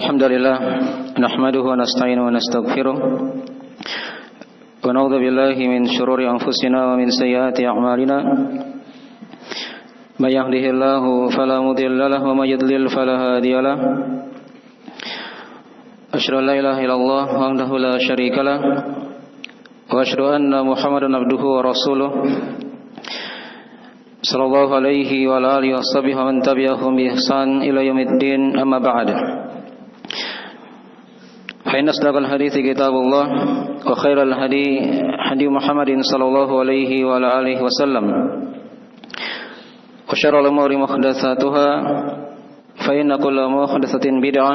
Alhamdulillah nahmaduhu wa nasta'inuhu wa nastaghfiruh wa na'udzu billahi min shururi anfusina wa min sayyiati a'malina may yahdihillahu fala mudilla lahu wa may yudlil fala hadiya lahu asyhadu an la ilaha illallah wahdahu la syarika lah wa asyhadu anna Muhammadan abduhu wa rasuluh sallallahu alaihi wa alihi washabihi wa man tabi'ahum bi ihsan ila yaumiddin amma ba'd. فإن أصدق الحديث كتاب الله وخير الهدي هدي محمد صلى الله عليه وعلى آله وسلم وشر الأمور محدثاتها فإن كل محدثة بدعة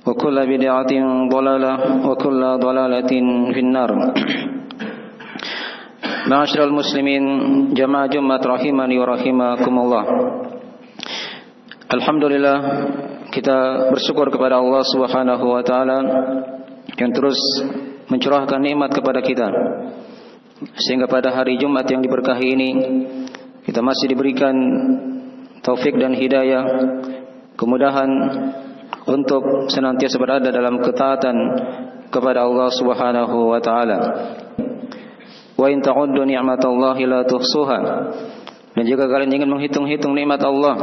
وكل بدعة ضلالة وكل ضلالة في النار. معاشر المسلمين جماعة جمعة rahimani wa rahimakumullah. Alhamdulillah, kita bersyukur kepada Allah Subhanahu wa taala yang terus mencurahkan nikmat kepada kita, sehingga pada hari Jumat yang diberkahi ini kita masih diberikan taufik dan hidayah, kemudahan untuk senantiasa berada dalam ketaatan kepada Allah Subhanahu wa taala. Wa in ta'uddu ni'matallahi la tuhsuha. Dan jika kalian ingin menghitung-hitung nikmat Allah,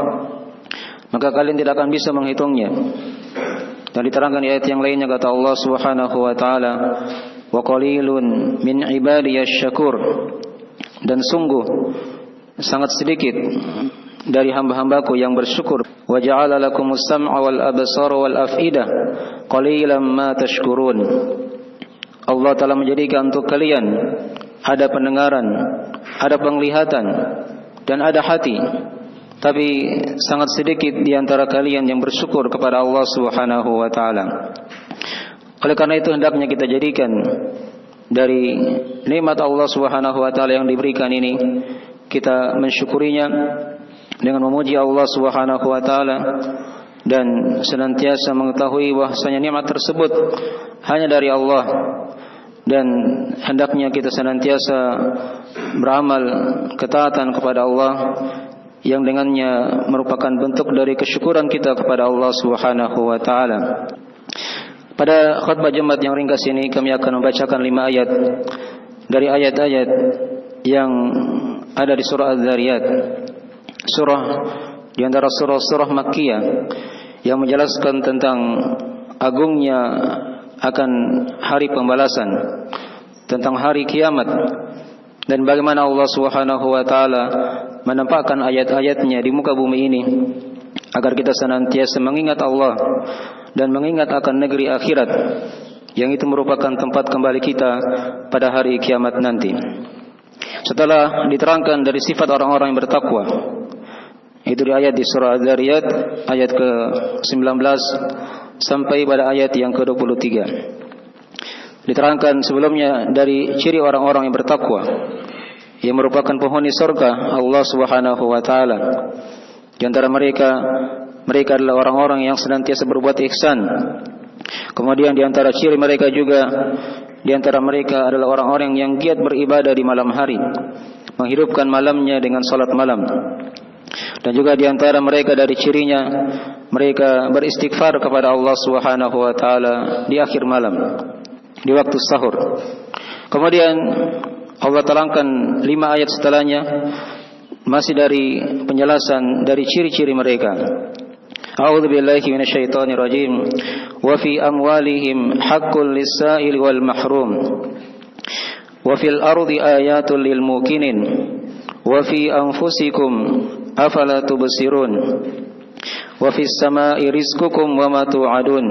maka kalian tidak akan bisa menghitungnya. Dan diterangkan di ayat yang lainnya kata Allah Subhanahu wa taala, wa qalilun min ibadiyasy syakur. Dan sungguh sangat sedikit dari hamba-hambaku yang bersyukur. Wa ja'ala lakumus sam'a wal absara wal afidah qalilan ma tashkurun. Allah telah menjadikan untuk kalian ada pendengaran, ada penglihatan, dan ada hati. Tapi sangat sedikit di antara kalian yang bersyukur kepada Allah Subhanahu wa taala. Oleh karena itu hendaknya kita jadikan dari nikmat Allah Subhanahu wa taala yang diberikan ini, kita mensyukurinya dengan memuji Allah Subhanahu wa taala dan senantiasa mengetahui bahwasanya nikmat tersebut hanya dari Allah, dan hendaknya kita senantiasa beramal ketaatan kepada Allah yang dengannya merupakan bentuk dari kesyukuran kita kepada Allah Subhanahu wa taala. Pada khutbah Jumat yang ringkas ini kami akan membacakan 5 ayat dari ayat-ayat yang ada di surah Az-Zariyat. Surah di antara surah-surah Makkiyah yang menjelaskan tentang agungnya akan hari pembalasan, tentang hari kiamat, dan bagaimana Allah Subhanahu wa taala menampakkan ayat-ayatnya di muka bumi ini agar kita senantiasa mengingat Allah dan mengingat akan negeri akhirat yang itu merupakan tempat kembali kita pada hari kiamat nanti. Setelah diterangkan dari sifat orang-orang yang bertakwa, itu di ayat di surah Az-Zariyat ayat ke-19 sampai pada ayat yang ke-23. Diterangkan sebelumnya dari ciri orang-orang yang bertakwa yang merupakan penghuni surga Allah Subhanahu wa taala. Di antara mereka adalah orang-orang yang senantiasa berbuat ihsan. Kemudian di antara ciri mereka adalah orang-orang yang giat beribadah di malam hari, menghidupkan malamnya dengan salat malam. Dan juga di antara mereka dari cirinya, mereka beristighfar kepada Allah Subhanahu wa taala di akhir malam, di waktu sahur. Kemudian Allah terangkan 5 ayat setelahnya masih dari penjelasan dari ciri-ciri mereka. A'udzu billahi minasyaitonir rajim. Wa fi amwalihim haqqul lis-sa'ili wal mahrum. Wa fil ardi ayatul lil mukinin. Wa fi anfusikum afala tubsirun. Wa fis samai rizqukum wa ma tu'adun.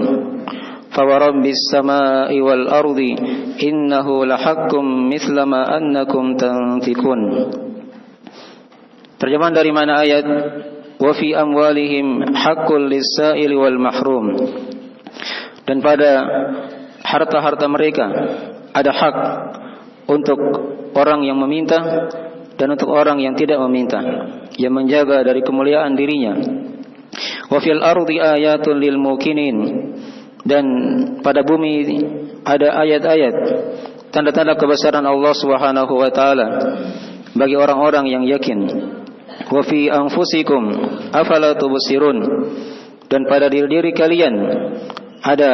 Fawarabbis samai wal ardi innahu lahakkum mithla ma annakum tantikun. Terjemahan dari mana ayat? Wa fi amwalihim haqqul lis-sa'ili wal mahrum. Dan pada harta-harta mereka ada hak untuk orang yang meminta dan untuk orang yang tidak meminta, yang menjaga dari kemuliaan dirinya. Wa fil ardi ayatun lil mukinin. Dan pada bumi ada ayat-ayat, tanda-tanda kebesaran Allah Subhanahu wa taala bagi orang-orang yang yakin. Wa fi anfusikum afala tubsirun. dan pada diri-diri kalian ada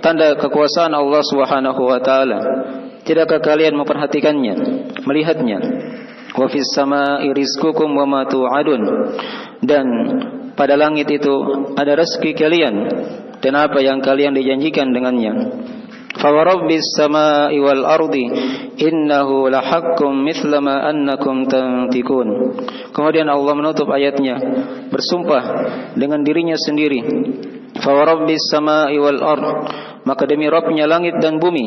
tanda kekuasaan Allah Subhanahu wa taala. Tidakkah kalian memperhatikannya, melihatnya? Wa fis samaa'i rizqukum wa ma tu'adun. Dan pada langit itu ada rezeki kalian dan apa yang kalian dijanjikan dengannya. Fa rabbis samaa'i wal ardi innahu lahaqqum mithla ma annakum tantikun. Kemudian Allah menutup ayatnya bersumpah dengan dirinya sendiri. Fa rabbis samaa'i wal ard, maka demi Rabbnya langit dan bumi,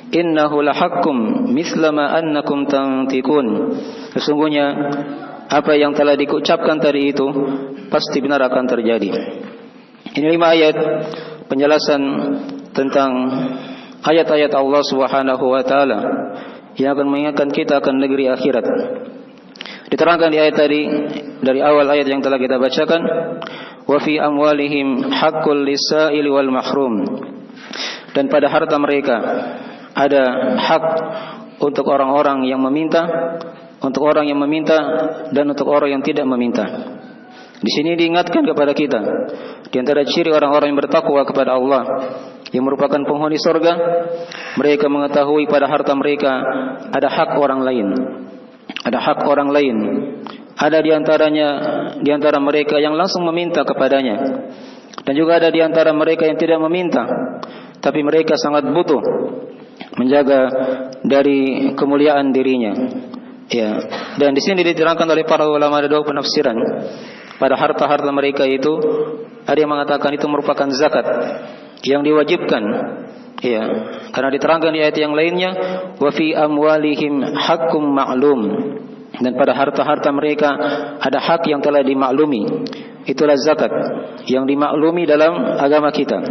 innahu lahaqqum mithla ma annakum tantikun. Sesungguhnya apa yang telah diucapkan tadi itu pasti benar akan terjadi. Ini 5 ayat penjelasan tentang ayat-ayat Allah Subhanahu wa taala yang akan mengingatkan kita akan negeri akhirat. Diterangkan di ayat tadi dari awal ayat yang telah kita bacakan, wa fi amwalihim haqqul lis-sa'ili wal mahrum. Dan pada harta mereka ada hak untuk orang-orang yang meminta, untuk orang yang meminta dan untuk orang yang tidak meminta. Di sini diingatkan kepada kita di antara ciri orang-orang yang bertakwa kepada Allah yang merupakan penghuni surga, mereka mengetahui pada harta mereka ada hak orang lain. Ada hak orang lain. Ada di antara mereka yang langsung meminta kepadanya. Dan juga ada di antara mereka yang tidak meminta, tapi mereka sangat butuh menjaga dari kemuliaan dirinya. Ya. Dan di sini diterangkan oleh para ulama ada 2 penafsiran. Pada harta-harta mereka itu ada yang mengatakan itu merupakan zakat yang diwajibkan. Ya, karena diterangkan di ayat yang lainnya, wa fi amwalihim haqqum ma'lum. Dan pada harta-harta mereka ada hak yang telah dimaklumi. Itulah zakat yang dimaklumi dalam agama kita.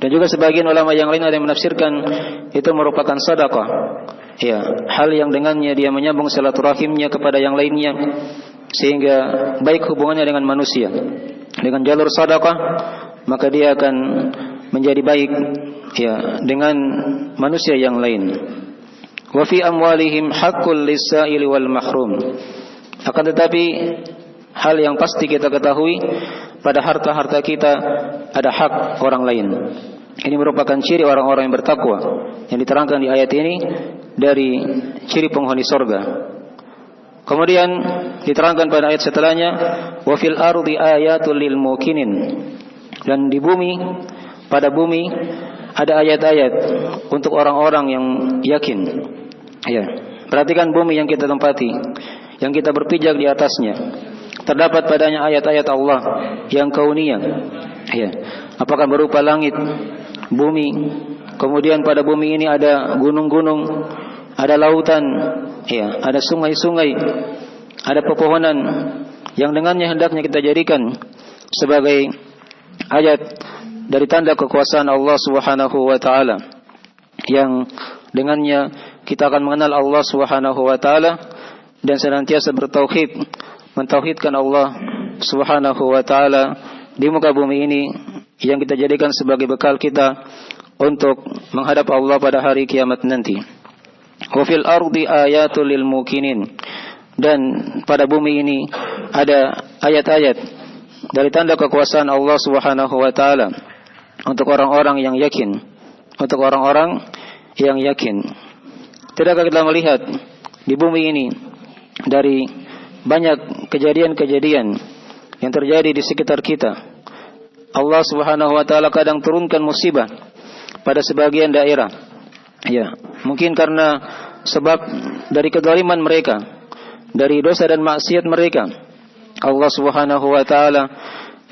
Dan juga sebagian ulama yang lain ada yang menafsirkan itu merupakan sedekah. Ya, hal yang dengannya dia menyambung silaturahimnya kepada yang lainnya sehingga baik hubungannya dengan manusia. Dengan jalur sedekah maka dia akan menjadi baik ya dengan manusia yang lain. Wa fi amwalihim haqqul lis-sa'ili wal mahrum. Akan tetapi hal yang pasti kita ketahui pada harta-harta kita ada hak orang lain. Ini merupakan ciri orang-orang yang bertakwa yang diterangkan di ayat ini dari ciri penghuni surga. Kemudian diterangkan pada ayat setelahnya, wa fil ardi ayatul lil mukinin. Dan di bumi, pada bumi ada ayat-ayat untuk orang-orang yang yakin. Ya, perhatikan bumi yang kita tempati, yang kita berpijak di atasnya. Terdapat padanya ayat-ayat Allah yang kauniyah. Ya, apakah berupa langit, bumi. Kemudian pada bumi ini ada gunung-gunung, ada lautan, ya, ada sungai-sungai, ada pepohonan yang dengannya hendaknya kita jadikan sebagai ayat dari tanda kekuasaan Allah Subhanahu wa taala yang dengannya kita akan mengenal Allah Subhanahu wa taala dan senantiasa bertauhid, mentauhidkan Allah Subhanahu wa taala di muka bumi ini yang kita jadikan sebagai bekal kita untuk menghadap Allah pada hari kiamat nanti. Wa fil ardi ayatul lil mukinin. Dan pada bumi ini ada ayat-ayat dari tanda kekuasaan Allah Subhanahu wa taala untuk orang-orang yang yakin, untuk orang-orang yang yakin. Tidakkah kita melihat di bumi ini dari banyak kejadian-kejadian yang terjadi di sekitar kita, Allah Subhanahu wa taala kadang turunkan musibah pada sebagian daerah. Ya, mungkin karena sebab dari kezaliman mereka, dari dosa dan maksiat mereka. Allah Subhanahu wa taala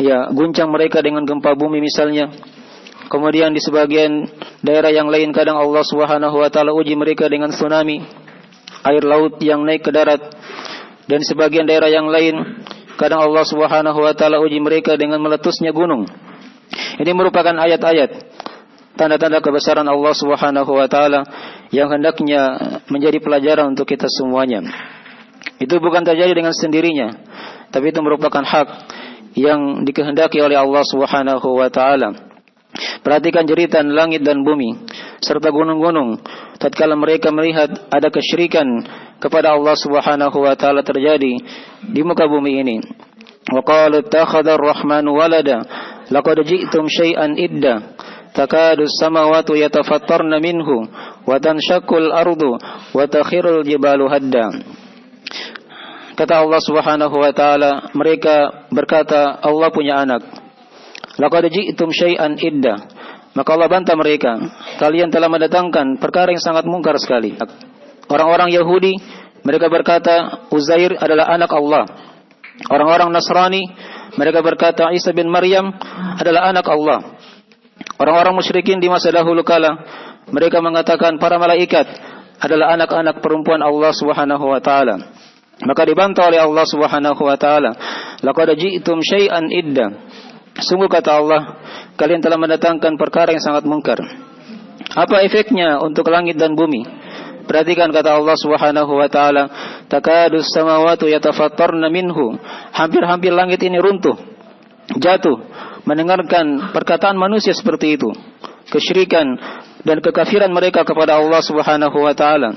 ya guncang mereka dengan gempa bumi misalnya. Kemudian di sebagian daerah yang lain kadang Allah Subhanahu wa taala uji mereka dengan tsunami, air laut yang naik ke darat. Dan di sebagian daerah yang lain kadang Allah Subhanahu wa taala uji mereka dengan meletusnya gunung. Ini merupakan ayat-ayat tanda-tanda kebesaran Allah Subhanahu wa taala yang hendaknya menjadi pelajaran untuk kita semuanya. Itu bukan terjadi dengan sendirinya, tapi itu merupakan hak yang dikehendaki oleh Allah Subhanahu wa taala. Perhatikan jeritan langit dan bumi serta gunung-gunung tatkala mereka melihat ada kesyirikan kepada Allah Subhanahu wa taala terjadi di muka bumi ini. wa qalu ittakhadha ar-rahmanu walada laqad ji'tum syai'an idda takadu as-samawati yatafattarna minhu wa tanshaqqu al-ardu wa takhiru al-jibalu hadda. Kata Allah Subhanahu wa taala, mereka berkata Allah punya anak. Laqad ji'tum syai'an idda. Maka Allah bantah mereka, kalian telah mendatangkan perkara yang sangat mungkar sekali. Orang-orang Yahudi, mereka berkata Uzair adalah anak Allah. Orang-orang Nasrani, mereka berkata Isa bin Maryam adalah anak Allah. Orang-orang musyrikin di masa dahulu kala, mereka mengatakan para malaikat adalah anak-anak perempuan Allah Subhanahu wa taala. Maka dibantah oleh Allah Subhanahu wa taala, laqad ji'tum syai'an idda. Sungguh kata Allah, kalian telah mendatangkan perkara yang sangat mungkar. Apa efeknya untuk langit dan bumi? Perhatikan kata Allah Subhanahu wa taala, takadus samawati yatafattarna minhu. Hampir-hampir langit ini runtuh, jatuh mendengarkan perkataan manusia seperti itu. Kesyirikan dan kekafiran mereka kepada Allah Subhanahu wa taala.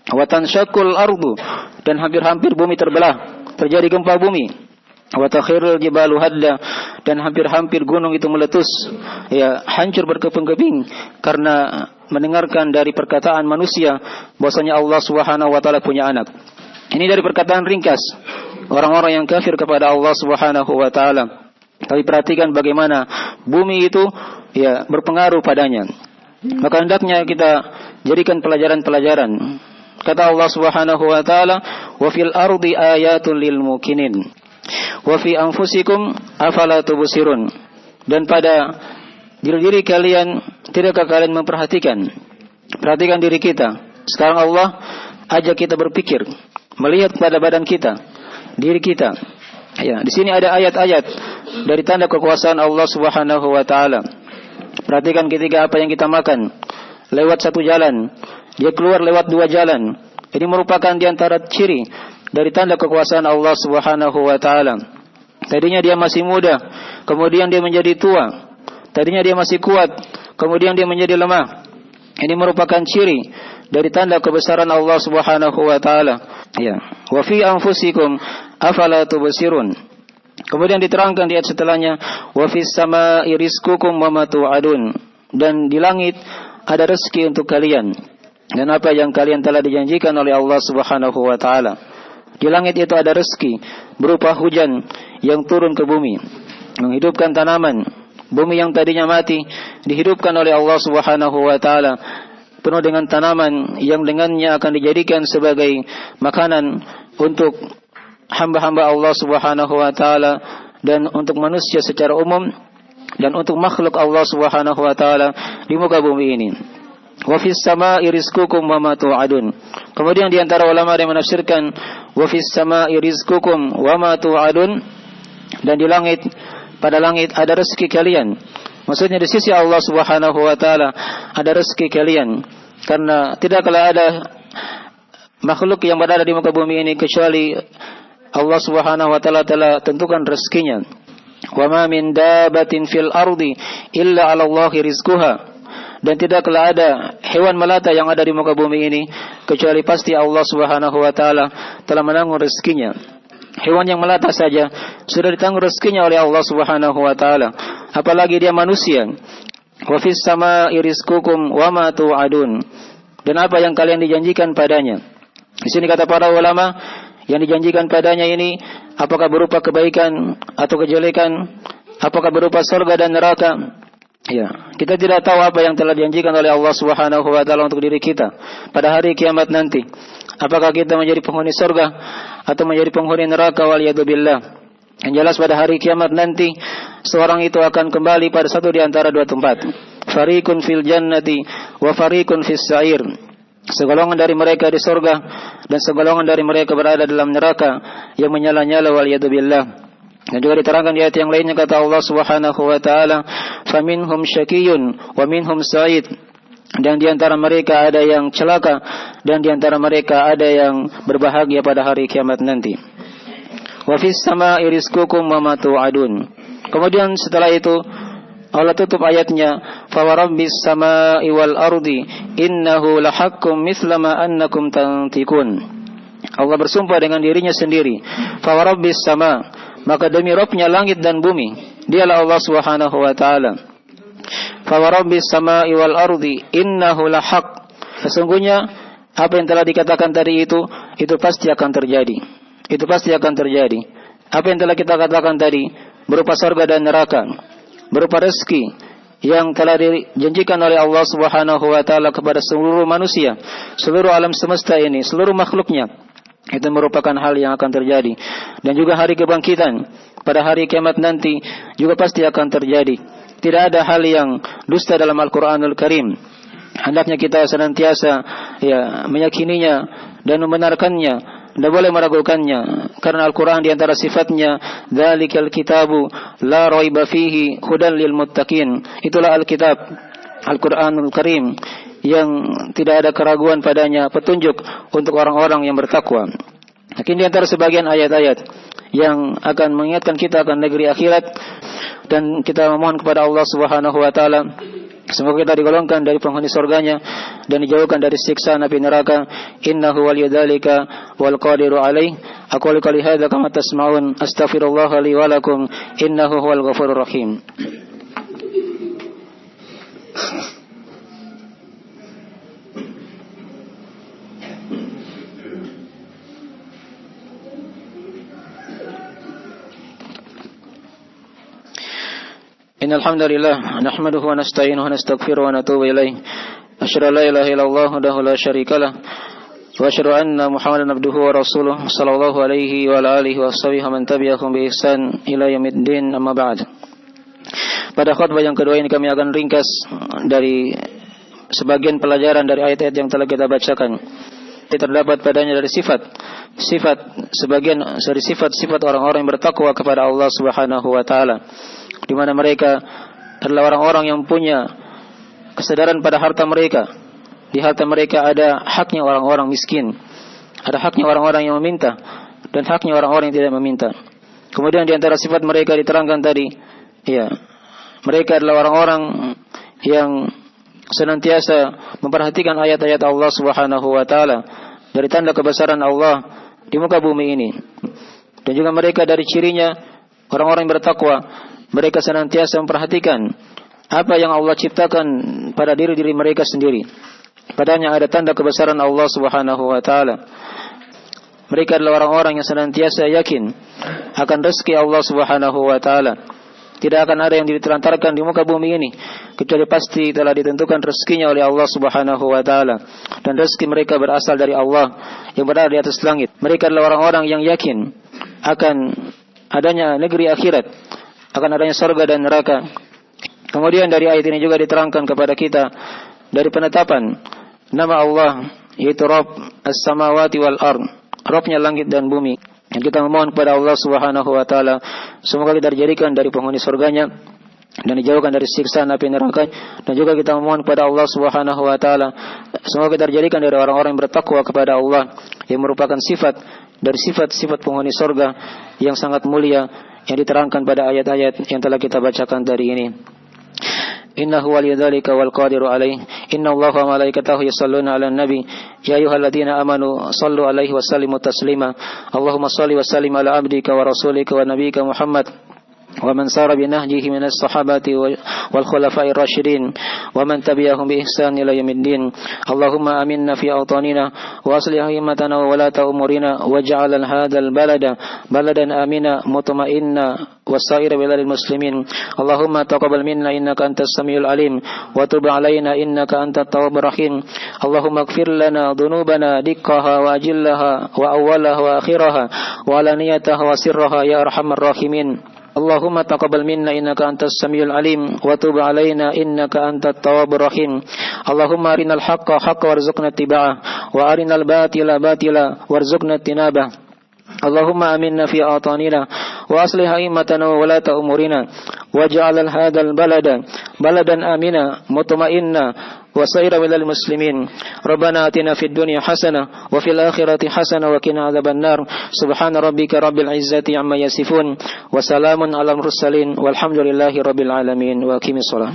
Wa tanshaqqul ardu, dan hampir-hampir bumi terbelah, terjadi gempa bumi. Wa takhirul jibalu hadda, dan hampir-hampir gunung itu meletus, ya hancur berkeping-keping karena mendengarkan dari perkataan manusia bahwasanya Allah Subhanahu wa taala punya anak. Ini dari perkataan ringkas orang-orang yang kafir kepada Allah Subhanahu wa taala. Tapi perhatikan bagaimana bumi itu ya berpengaruh padanya. Maka hendaknya kita jadikan pelajaran-pelajaran. Kata Allah Subhanahu wa taala, "Wa fil ardi ayatun lil mukinin. Wa fi anfusikum afala tubsirun." Dan pada diri kalian, tidakkah kalian memperhatikan? Perhatikan diri kita. Sekarang Allah ajak kita berpikir, melihat pada badan kita, diri kita. Ya, di sini ada ayat-ayat dari tanda kekuasaan Allah Subhanahu wa taala. Perhatikan ketika apa yang kita makan lewat satu jalan, dia keluar lewat dua jalan. Ini merupakan di antara ciri dari tanda kekuasaan Allah Subhanahu wa taala. Tadinya dia masih muda, kemudian dia menjadi tua. Tadinya dia masih kuat, kemudian dia menjadi lemah. Ini merupakan ciri dari tanda kebesaran Allah Subhanahu wa taala. Ya, wa fi anfusikum afala tubsirun. Kemudian diterangkan di ayat setelahnya, wa fis samaa'i rizqukum wa ma tu'adun. Dan di langit ada rezeki untuk kalian dan apa yang kalian telah dijanjikan oleh Allah Subhanahu wa taala. Di langit itu ada rezeki berupa hujan yang turun ke bumi, menghidupkan tanaman. Bumi yang tadinya mati dihidupkan oleh Allah Subhanahu wa taala, penuh dengan tanaman yang dengannya akan dijadikan sebagai makanan untuk hamba-hamba Allah Subhanahu wa taala dan untuk manusia secara umum dan untuk makhluk Allah Subhanahu wa taala di muka bumi ini. Wa fis samaa'i rizqukum wa ma tu'adun. Kemudian di antara ulama yang menafsirkan wa fis samaa'i rizqukum wa ma tu'adun, dan di langit, pada langit ada rezeki kalian. Maksudnya di sisi Allah Subhanahu wa taala ada rezeki kalian, karena tidaklah ada makhluk yang berada di muka bumi ini kecuali Allah Subhanahu wa taala telah tentukan rezekinya. Wa ma min dabatin fil ardi illa 'ala Allahi rizquha. Dan tidaklah ada hewan melata yang ada di muka bumi ini kecuali pasti Allah Subhanahu wa taala telah menanggung rezekinya. Hewan yang melata saja sudah ditanggung rezekinya oleh Allah Subhanahu wa taala, apalagi dia manusia. Wa fis samaa'i rizqukum wa ma tu'adun. Dan apa yang kalian dijanjikan padanya. Di sini kata para ulama, yang dijanjikan padanya ini apakah berupa kebaikan atau kejelekan, apakah berupa surga dan neraka. Ya, kita tidak tahu apa yang telah dijanjikan oleh Allah Subhanahu wa taala untuk diri kita pada hari kiamat nanti. Apakah kita menjadi penghuni surga atau menjadi penghuni neraka, waliyadzubillah. Yang jelas pada hari kiamat nanti seorang itu akan kembali pada satu di antara dua tempat. Fariqun fil jannati wa fariqun fis sa'ir. Segolongan dari mereka di surga dan segolongan dari mereka berada dalam neraka yang menyala-nyala, waliyadzubillah. Dan juga diterangkan di ayat yang lainnya kata Allah Subhanahu wa taala, "Faminhum syaqiyyun wa minhum sa'id." Dan di antara mereka ada yang celaka dan di antara mereka ada yang berbahagia pada hari kiamat nanti. Wa fis samaa'i rizqukum wa ma tu'adun. Kemudian setelah itu Allah tutup ayatnya, "Fa warabbis samaa'i wal ardi innahu lahaqqum mithla ma annakum tantiqun." Allah bersumpah dengan dirinya sendiri. "Fa warabbis sama'." maka demi Rabbnya langit dan bumi, dialah Allah Subhanahu wa taala. Fa rabbis samai wal ardi innahu lahaq. Sesungguhnya apa yang telah dikatakan tadi itu pasti akan terjadi. Itu pasti akan terjadi. Apa yang telah kita katakan tadi berupa surga dan neraka, berupa rezeki yang telah dijanjikan oleh Allah Subhanahu wa taala kepada seluruh manusia, seluruh alam semesta ini, seluruh makhluknya, itu merupakan hal yang akan terjadi. Dan juga hari kebangkitan pada hari kiamat nanti juga pasti akan terjadi. Tidak ada hal yang dusta dalam Al-Qur'anul Karim. Hendaknya kita senantiasa meyakininya dan membenarkannya, tidak boleh meragukannya, karena Al-Quran di antara sifatnya dzalikal kitabu la raiba fihi hudan lil muttaqin. Itulah Alkitab, Al-Quranul Karim, yang tidak ada keraguan padanya, petunjuk untuk orang-orang yang bertakwa. Mungkin di antara sebagian ayat-ayat yang akan mengingatkan kita akan negeri akhirat, dan kita memohon kepada Allah Subhanahu wa taala semoga kita digolongkan dari penghuni surganya dan dijauhkan dari siksa api neraka. Innahu waliyudzalika wal qadiru alaih. Aqulu qouli hadza kama tasma'un astaghfirullah li wa lakum innahu huwal ghafurur rahim. Innal hamdalillah nahmaduhu wa nasta'inuhu wa nastaghfiruhu wa natubu ilaih. Asyhadu an la ilaha illallah wahdahu la syarikalah wa asyhadu anna Muhammadan abduhu wa rasuluh sallallahu alaihi wa ala alihi wa sahbihi man tabi'ahum bi ihsan ila yaumiddin, amma ba'd. Pada khutbah yang kedua ini kami akan ringkas dari sebagian pelajaran dari ayat-ayat yang telah kita bacakan. Terdapat padanya dari sebagian dari sifat-sifat orang-orang yang bertakwa kepada Allah Subhanahu wa taala, di mana mereka adalah orang-orang yang punya kesadaran pada harta mereka. Di harta mereka ada haknya orang-orang miskin, ada haknya orang-orang yang meminta, dan haknya orang-orang yang tidak meminta. Kemudian di antara sifat mereka diterangkan tadi, mereka adalah orang-orang yang senantiasa memperhatikan ayat-ayat Allah Subhanahu wa taala, dari tanda kebesaran Allah di muka bumi ini. Dan juga mereka dari cirinya orang-orang yang bertakwa, mereka senantiasa memperhatikan apa yang Allah ciptakan pada diri-diri mereka sendiri. Padanya ada tanda kebesaran Allah Subhanahu wa taala. Mereka adalah orang-orang yang senantiasa yakin akan rezeki Allah Subhanahu wa taala. Tidak akan ada yang ditelantarkan di muka bumi ini kecuali pasti telah ditentukan rezekinya oleh Allah Subhanahu wa taala. Dan rezeki mereka berasal dari Allah yang berada di atas langit. Mereka adalah orang-orang yang yakin akan adanya negeri akhirat, akan adanya surga dan neraka. Kemudian dari ayat ini juga diterangkan kepada kita dari penetapan nama Allah, yaitu Rabb as-samawati wal ard, Rabbnya langit dan bumi. Dan kita memohon kepada Allah Subhanahu wa taala semoga kita dijadikan dari penghuni surganya dan dijauhkan dari siksa api neraka. Dan juga kita memohon kepada Allah Subhanahu wa taala semoga kita dijadikan dari orang-orang yang bertakwa kepada Allah, yang merupakan sifat dari sifat-sifat penghuni surga yang sangat mulia yang diterangkan pada ayat-ayat yang telah kita bacakan dari ini. Innahu waliyudzalika wal qadiru alaih. Innallaha wa malaikatahu yusholluna 'alan nabi ya ayyuhalladzina amanu shallu 'alaihi wa sallimu taslima. Allahumma shalli wa sallim 'ala 'abdika wa rasulika wa nabiyyika Muhammad wa man sara bi nahjihi minas sahabati wal khulafa'ir rasyidin wa man tabi'ahum bi ihsan ila yaumiddin. Allahumma aminna fi awtanina wa aslih a'immatana wa walata umurina waj'al hadzal baladan amina mutma'inna وسائر بلاد المسلمين. اللهم تقبل منا إنك أنت السميع العليم وتب علينا إنك أنت التواب الرحيم. اللهم اغفر لنا ذنوبنا دقها وأجلها وأولها وآخرها وعلانيتها وسرها يا أرحم الراحمين. اللهم تقبل منا إنك أنت السميع العليم وتب علينا إنك أنت التواب الرحيم. اللهم أرنا الحق حقا وارزقنا اتباعه وأرنا الباطل باطلا وارزقنا اجتنابه. اللهم آمنا في أوطاننا وأصلح أئمتنا وولاة أمورنا واجعل هذا البلد بلدا آمنا مطمئنا وسائر بلاد المسلمين. ربنا آتنا في الدنيا حسنة وفي الآخرة حسنة وقنا عذاب النار. سبحان ربك رب العزة عما يصفون وسلام على المرسلين والحمد لله رب العالمين. وأقم الصلاة.